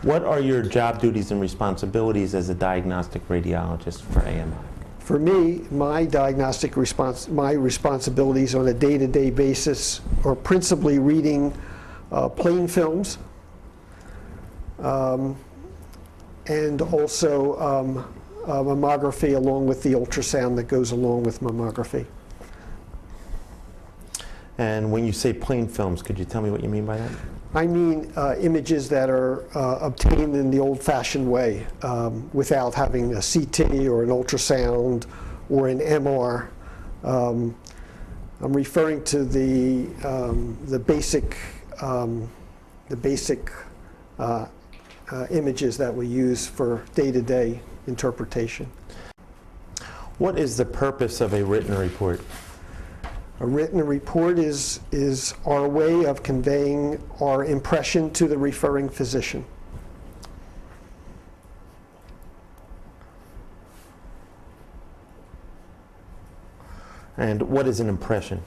What are your job duties and responsibilities as a diagnostic radiologist for AMI? For me, my responsibilities on a day-to-day basis are principally reading plain films and also mammography along with the ultrasound that goes along with mammography. And when you say plain films, could you tell me what you mean by that? I mean images that are obtained in the old-fashioned way without having a CT or an ultrasound or an MR. I'm referring to the basic images that we use for day-to-day interpretation. What is the purpose of a written report? A written report is our way of conveying our impression to the referring physician. And what is an impression?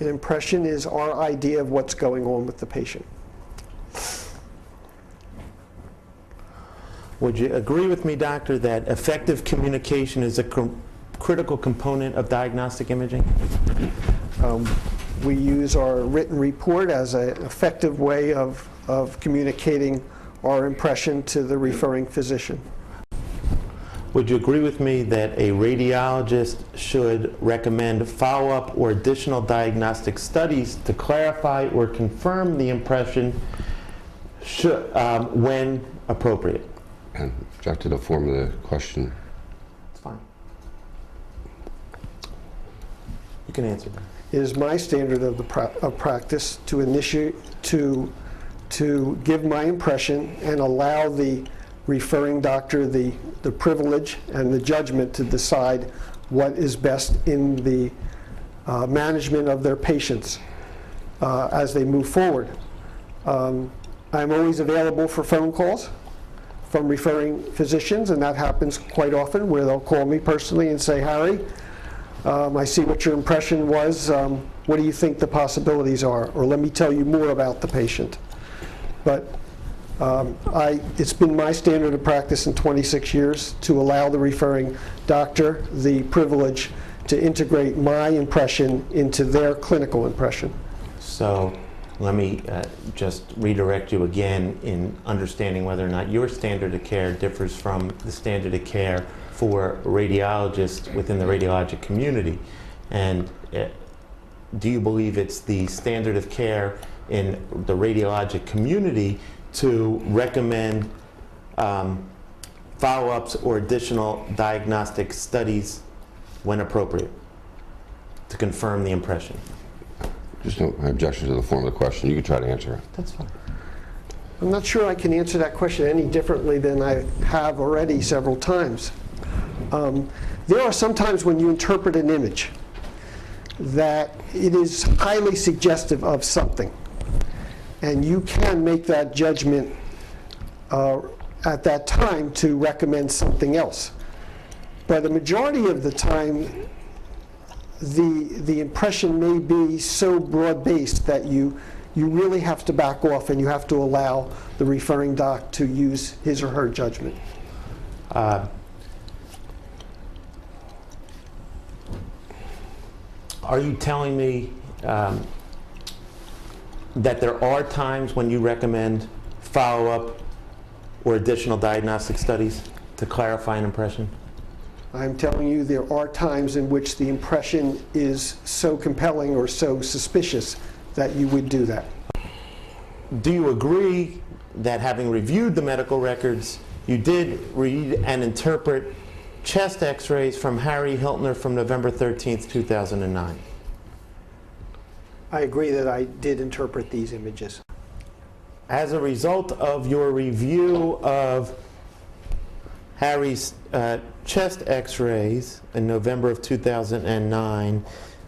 An impression is our idea of what's going on with the patient. Would you agree with me, doctor, that effective communication is a critical component of diagnostic imaging? We use our written report as an effective way of communicating our impression to the referring physician. Would you agree with me that a radiologist should recommend follow-up or additional diagnostic studies to clarify or confirm the impression when appropriate? And object to the form of the question. It's fine. You can answer that. It is my standard of practice to initiate, to give my impression and allow the referring doctor the privilege and the judgment to decide what is best in the management of their patients as they move forward. I'm always available for phone calls from referring physicians, and that happens quite often where they'll call me personally and say, Harry, I see what your impression was. What do you think the possibilities are? Or let me tell you more about the patient. But it's been my standard of practice in 26 years to allow the referring doctor the privilege to integrate my impression into their clinical impression. So let me just redirect you again in understanding whether or not your standard of care differs from the standard of care for radiologists within the radiologic community. And do you believe it's the standard of care in the radiologic community to recommend follow-ups or additional diagnostic studies when appropriate to confirm the impression? Just no objection to the form of the question. You can try to answer it. That's fine. I'm not sure I can answer that question any differently than I have already several times. There are some times when you interpret an image that it is highly suggestive of something, and you can make that judgment at that time to recommend something else. But the majority of the time, the impression may be so broad-based that you really have to back off and you have to allow the referring doc to use his or her judgment. Are you telling me that there are times when you recommend follow-up or additional diagnostic studies to clarify an impression? I'm telling you there are times in which the impression is so compelling or so suspicious that you would do that. Do you agree that having reviewed the medical records, you did read and interpret chest x-rays from Harry Hiltner from November 13th, 2009? I agree that I did interpret these images. As a result of your review of Harry's chest x-rays in November of 2009,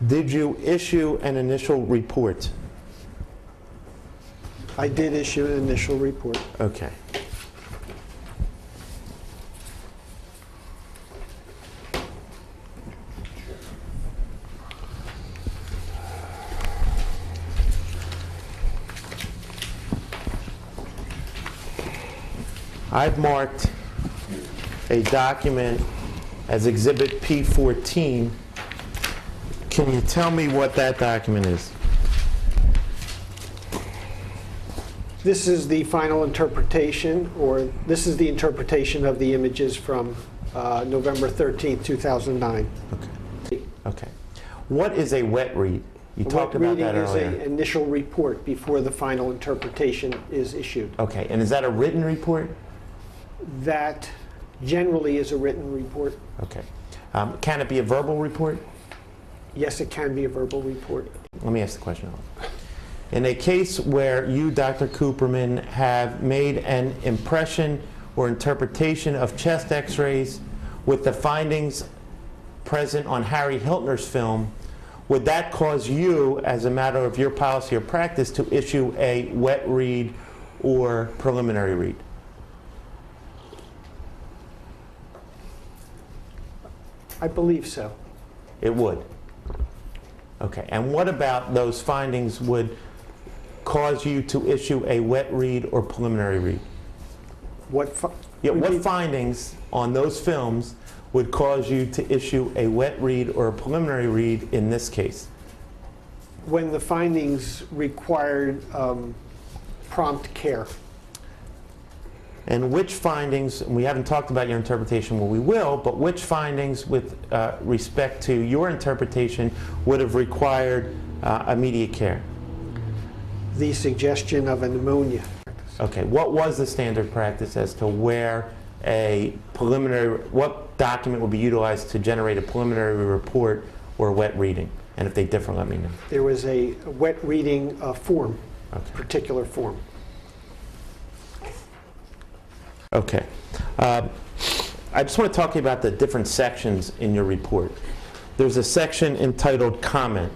did you issue an initial report? I did issue an initial report. Okay. I've marked a document as Exhibit P14. Can you tell me what that document is? This is the final interpretation, or this is the interpretation of the images from November 13th, 2009. Okay. Okay. What is a wet read? You talked about that earlier. Reading is an initial report before the final interpretation is issued. Okay. And is that a written report? That generally is a written report. Okay. Can it be a verbal report? Yes, it can be a verbal report. Let me ask the question. In a case where you, Dr. Cooperman, have made an impression or interpretation of chest x-rays with the findings present on Harry Hiltner's film, would that cause you, as a matter of your policy or practice, to issue a wet read or preliminary read? I believe so. It would. Okay. And what about those findings would cause you to issue a wet read or preliminary read? What findings on those films would cause you to issue a wet read or a preliminary read in this case? When the findings required prompt care. And which findings, and we haven't talked about your interpretation, well we will, but which findings with respect to your interpretation would have required immediate care? The suggestion of a pneumonia. Okay, what was the standard practice as to where a preliminary, what document would be utilized to generate a preliminary report or wet reading? And if they differ, let me know. There was a wet reading form, Okay. particular form. Okay. I just want to talk to you about the different sections in your report. There's a section entitled Comment.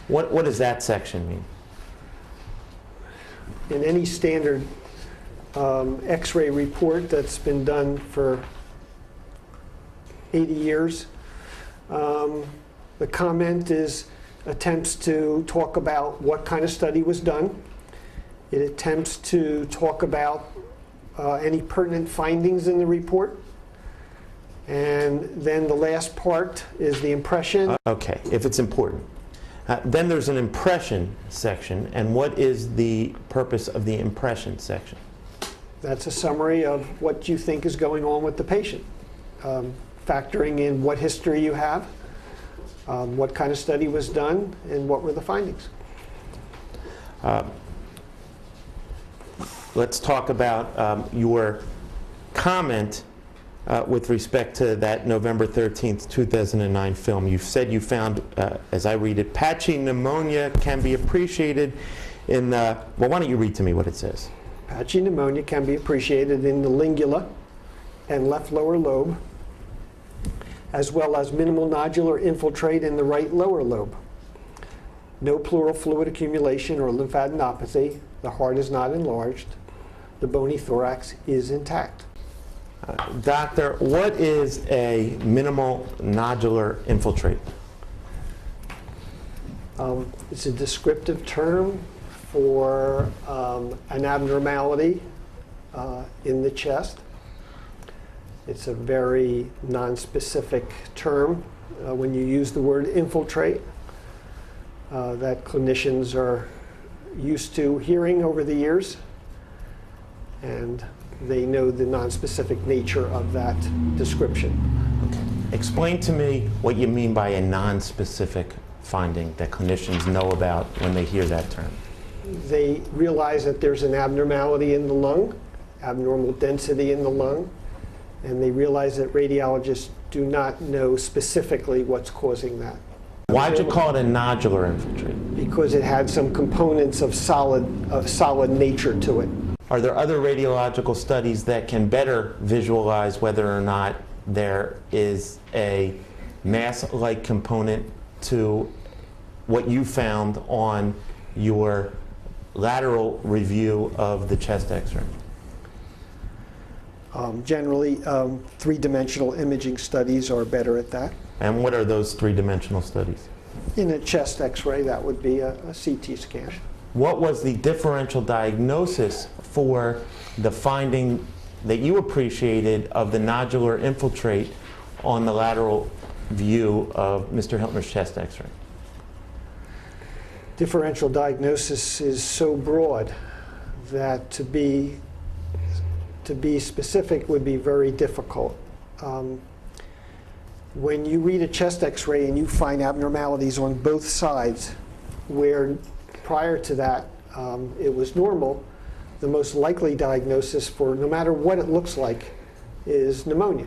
What does that section mean? In any standard X-ray report that's been done for 80 years, the comment is attempts to talk about what kind of study was done. It attempts to talk about any pertinent findings in the report. And then the last part is the impression. Okay, if it's important. Then there's an impression section, and what is the purpose of the impression section? That's a summary of what you think is going on with the patient, factoring in what history you have, what kind of study was done, and what were the findings. Let's talk about your comment with respect to that November 13th, 2009 film. You've said you found, as I read it, patchy pneumonia can be appreciated in the, well, why don't you read to me what it says? Patchy pneumonia can be appreciated in the lingula and left lower lobe, as well as minimal nodular infiltrate in the right lower lobe. No pleural fluid accumulation or lymphadenopathy. The heart is not enlarged. The bony thorax is intact. Doctor, what is a minimal nodular infiltrate? It's a descriptive term for an abnormality in the chest. It's a very nonspecific term when you use the word infiltrate that clinicians are used to hearing over the years, and they know the nonspecific nature of that description. Okay. Explain to me what you mean by a nonspecific finding that clinicians know about when they hear that term. They realize that there's an abnormality in the lung, abnormal density in the lung, and they realize that radiologists do not know specifically what's causing that. Why'd you call it a nodular infiltrate? Because it had some components of solid nature to it. Are there other radiological studies that can better visualize whether or not there is a mass-like component to what you found on your lateral review of the chest X-ray? Generally, three-dimensional imaging studies are better at that. And what are those three-dimensional studies? In a chest X-ray, that would be a CT scan. What was the differential diagnosis for the finding that you appreciated of the nodular infiltrate on the lateral view of Mr. Hiltner's chest x-ray? Differential diagnosis is so broad that to be specific would be very difficult. When you read a chest x-ray and you find abnormalities on both sides, where prior to that it was normal, the most likely diagnosis for no matter what it looks like is pneumonia.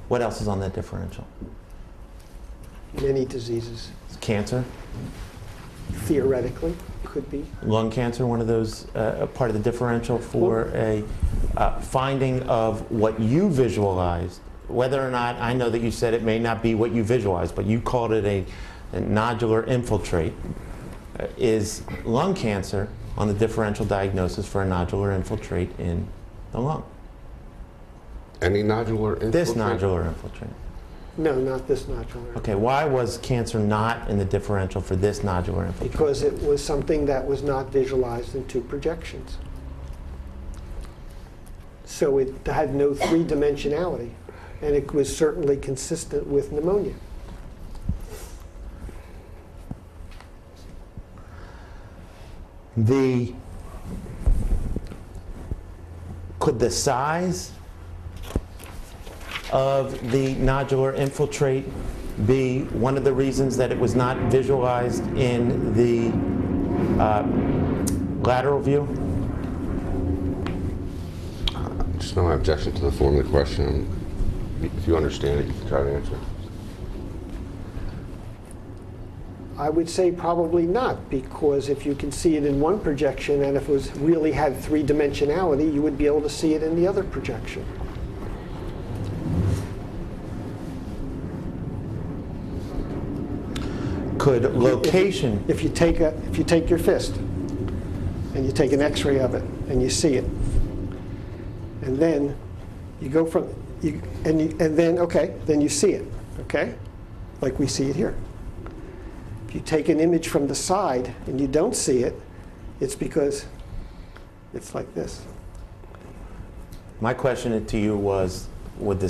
What else is on that differential? Many diseases. Cancer? Theoretically, could be. Lung cancer, one of those, part of the differential for a finding of what you visualized, whether or not, I know that you said it may not be what you visualized, but you called it a nodular infiltrate. Is lung cancer on the differential diagnosis for a nodular infiltrate in the lung? Any nodular infiltrate? This nodular infiltrate. No, not this nodular. Okay, why was cancer not in the differential for this nodular infiltrate? Because it was something that was not visualized in two projections. So it had no three-dimensionality, and it was certainly consistent with pneumonia. Could the size of the nodular infiltrate be one of the reasons that it was not visualized in the lateral view? Just no objection to the form of the question. If you understand it, you can try to answer. I would say probably not, because if you can see it in one projection, and if it was really had three-dimensionality, you would be able to see it in the other projection. Could location... If you take your fist and you take an x-ray of it and you see it, and then you go from, then you see it, okay? Like we see it here. If you take an image from the side and you don't see it, it's because it's like this. My question to you was, could the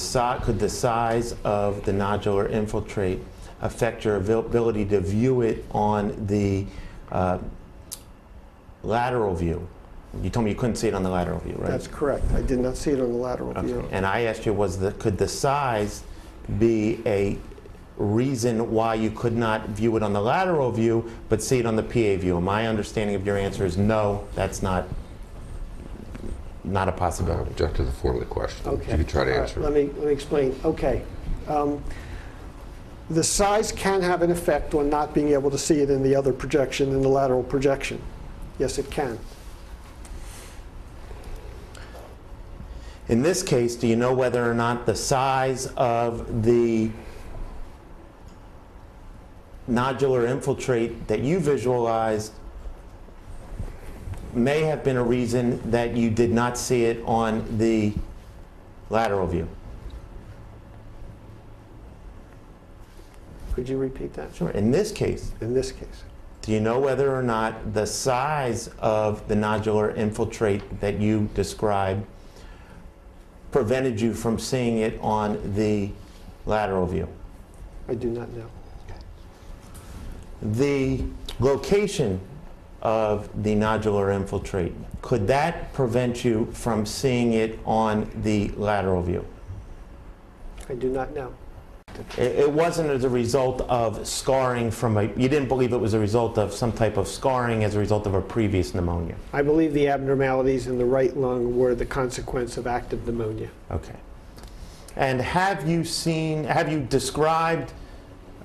size of the nodular infiltrate affect your ability to view it on the lateral view? You told me you couldn't see it on the lateral view, right? That's correct. I did not see it on the lateral view. And I asked you, could the size be a reason why you could not view it on the lateral view but see it on the PA view? My understanding of your answer is no, that's not a possibility. Object to the form of the question. Okay. You can try to answer. Let me explain. Okay. The size can have an effect on not being able to see it in the other projection, in the lateral projection. Yes, it can. In this case, do you know whether or not the size of the nodular infiltrate that you visualized may have been a reason that you did not see it on the lateral view? Could you repeat that? Sure. In this case, do you know whether or not the size of the nodular infiltrate that you described prevented you from seeing it on the lateral view? I do not know. The location of the nodular infiltrate, could that prevent you from seeing it on the lateral view? I do not know. It wasn't as a result of scarring from you didn't believe it was a result of some type of scarring as a result of a previous pneumonia? I believe the abnormalities in the right lung were the consequence of active pneumonia. Okay. And have you described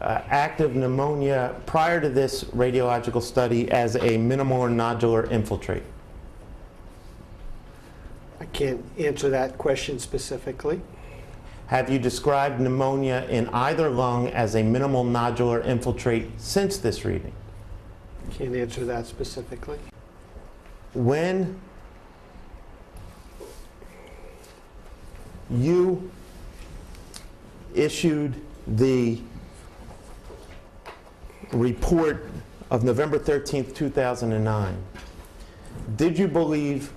active pneumonia prior to this radiological study as a minimal or nodular infiltrate? I can't answer that question specifically. Have you described pneumonia in either lung as a minimal nodular infiltrate since this reading? Can't answer that specifically. When you issued the report of November 13th, 2009, did you believe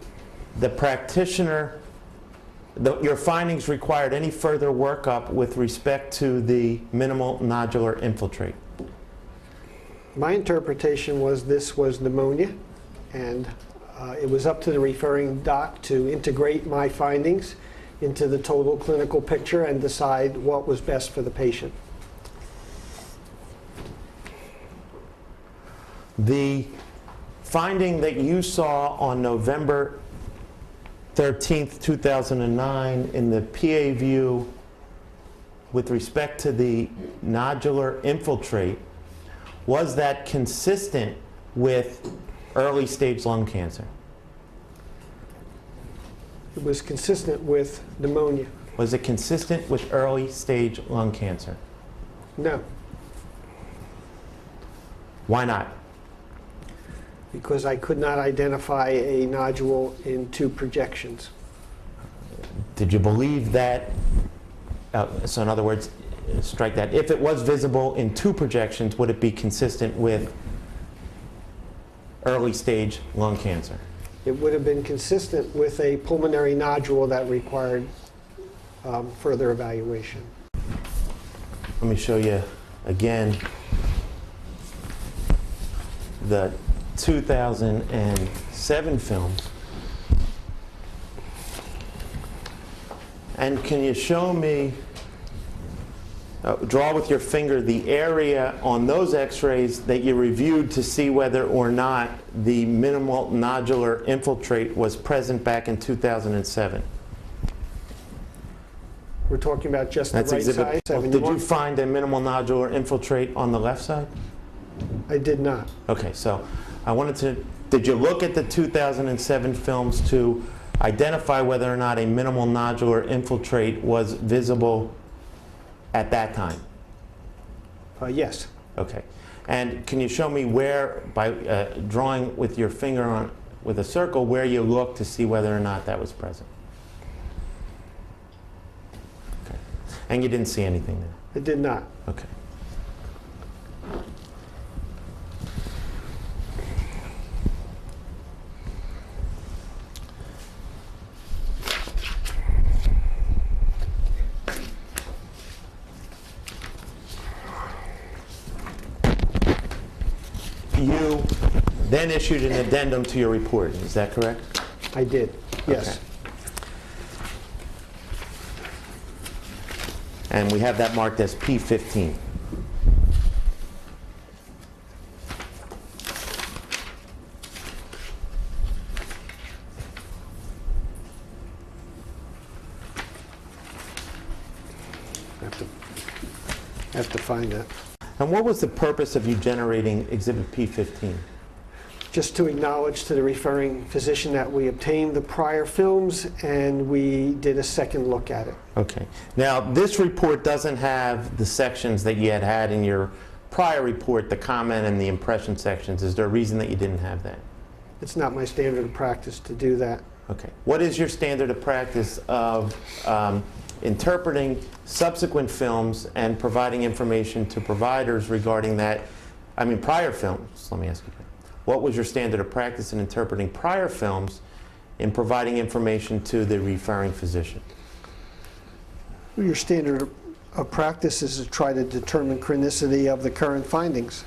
the practitioner, your findings required any further workup with respect to the minimal nodular infiltrate? My interpretation was this was pneumonia, and it was up to the referring doc to integrate my findings into the total clinical picture and decide what was best for the patient. The finding that you saw on November 13th, 2009 in the PA view with respect to the nodular infiltrate, was that consistent with early stage lung cancer? It was consistent with pneumonia. Was it consistent with early stage lung cancer? No, Why not? because I could not identify a nodule in 2 projections. Did you believe that, so in other words, strike that, if it was visible in 2 projections, would it be consistent with early stage lung cancer? It would have been consistent with a pulmonary nodule that required further evaluation. Let me show you again the 2007 films. And can you show me, draw with your finger the area on those x-rays that you reviewed to see whether or not the minimal nodular infiltrate was present back in 2007? We're talking about just the That's right exhibit. side, Well, did 71? you find a minimal nodular infiltrate on the left side? I did not. Okay, so I wanted to, did you look at the 2007 films to identify whether or not a minimal nodular infiltrate was visible at that time? Yes. Okay. And can you show me where, by drawing with your finger on, with a circle, where you looked to see whether or not that was present? Okay. And you didn't see anything there? I did not. Okay. You then issued an addendum to your report, is that correct? I did, yes. Okay. And we have that marked as P15. I have to find that. And what was the purpose of you generating Exhibit P15? Just to acknowledge to the referring physician that we obtained the prior films and we did a second look at it. Okay. Now, this report doesn't have the sections that you had in your prior report, the comment and the impression sections. Is there a reason that you didn't have that? It's not my standard of practice to do that. Okay. What is your standard of practice of interpreting subsequent films and providing information to providers regarding that? I mean, prior films, let me ask you that. What was your standard of practice in interpreting prior films in providing information to the referring physician? Your standard of practice is to try to determine chronicity of the current findings.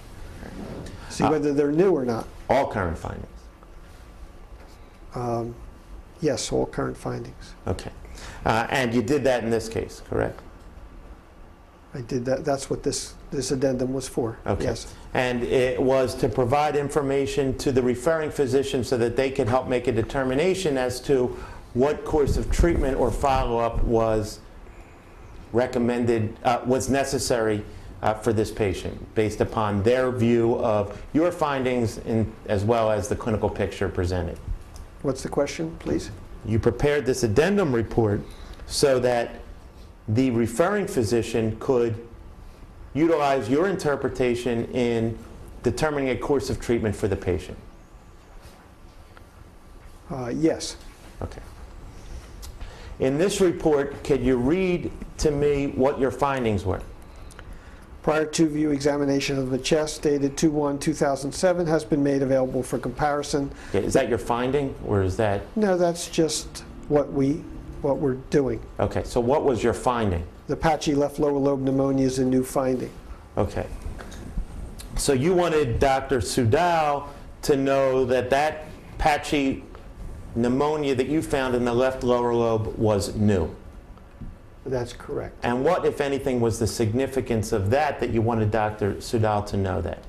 See whether they're new or not. All current findings? Yes, all current findings. Okay. And you did that in this case, correct? I did that. That's what this addendum was for. Okay. Yes. And it was to provide information to the referring physician so that they could help make a determination as to what course of treatment or follow-up was recommended, was necessary for this patient, based upon their view of your findings as well as the clinical picture presented. What's the question, please? You prepared this addendum report so that the referring physician could utilize your interpretation in determining a course of treatment for the patient. Yes. Okay. In this report, could you read to me what your findings were? Prior to view examination of the chest dated 2/1/2007 has been made available for comparison. Okay, is that your finding, or is that... No, that's just what we're doing. Okay, so what was your finding? The patchy left lower lobe pneumonia is a new finding. Okay. So you wanted Dr. Sudal to know that that patchy pneumonia that you found in the left lower lobe was new. That's correct. And what, if anything, was the significance of that you wanted Dr. Sudal to know that?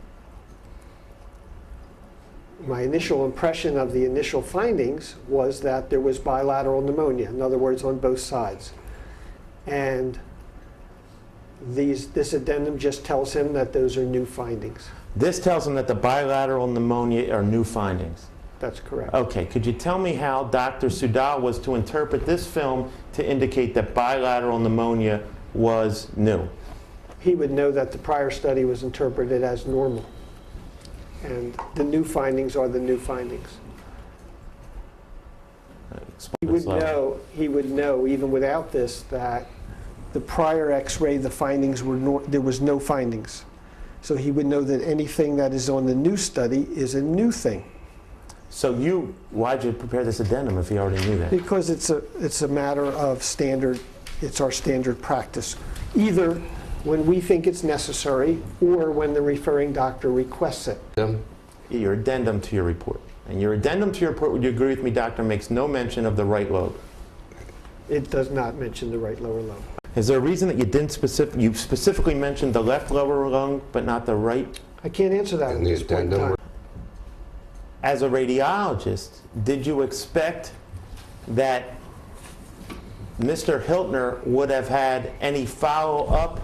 My initial impression of the initial findings was that there was bilateral pneumonia, in other words, on both sides. And this addendum just tells him that those are new findings. This tells him that the bilateral pneumonia are new findings. That's correct. Okay, could you tell me how Dr. Sudal was to interpret this film to indicate that bilateral pneumonia was new? He would know that the prior study was interpreted as normal. And the new findings are the new findings. Explain it slowly. He would know, even without this, that the prior X-ray, the findings were there was no findings. So he would know that anything that is on the new study is a new thing. So why'd you prepare this addendum if you already knew that? Because it's a matter of standard, it's our standard practice. Either when we think it's necessary or when the referring doctor requests it. Your addendum to your report. And your addendum to your report, would you agree with me, doctor, makes no mention of the right lobe? It does not mention the right lower lobe. Is there a reason that you specifically mentioned the left lower lung but not the right? I can't answer that at this point in time. As a radiologist, did you expect that Mr. Hiltner would have had any follow-up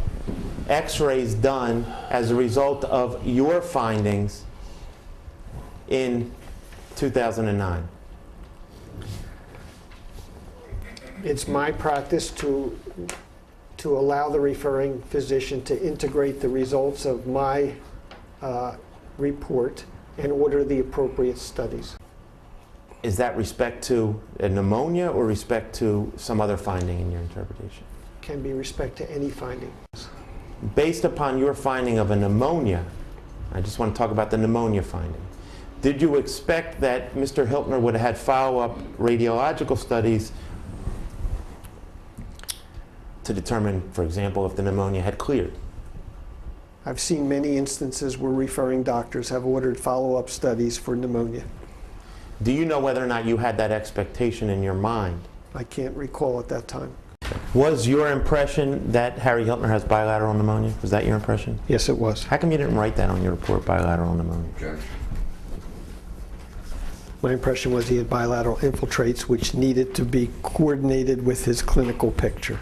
X-rays done as a result of your findings in 2009? It's my practice to allow the referring physician to integrate the results of my report and order the appropriate studies. Is that respect to a pneumonia or respect to some other finding in your interpretation? Can be respect to any finding. Based upon your finding of a pneumonia, I just want to talk about the pneumonia finding. Did you expect that Mr. Hiltner would have had follow-up radiological studies to determine, for example, if the pneumonia had cleared? I've seen many instances where referring doctors have ordered follow-up studies for pneumonia. Do you know whether or not you had that expectation in your mind? I can't recall at that time. Was your impression that Harry Hiltner has bilateral pneumonia? Was that your impression? Yes, it was. How come you didn't write that on your report, bilateral pneumonia? My impression was he had bilateral infiltrates, which needed to be coordinated with his clinical picture.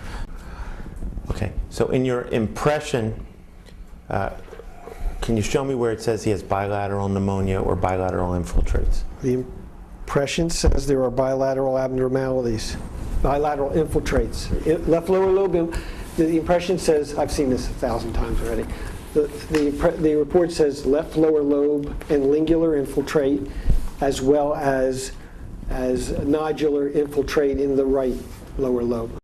Okay, so in your impression, can you show me where it says he has bilateral pneumonia or bilateral infiltrates? The impression says there are bilateral abnormalities, bilateral infiltrates. Left lower lobe, the impression says, I've seen this 1,000 times already, the report says left lower lobe and lingular infiltrate, as well as nodular infiltrate in the right lower lobe.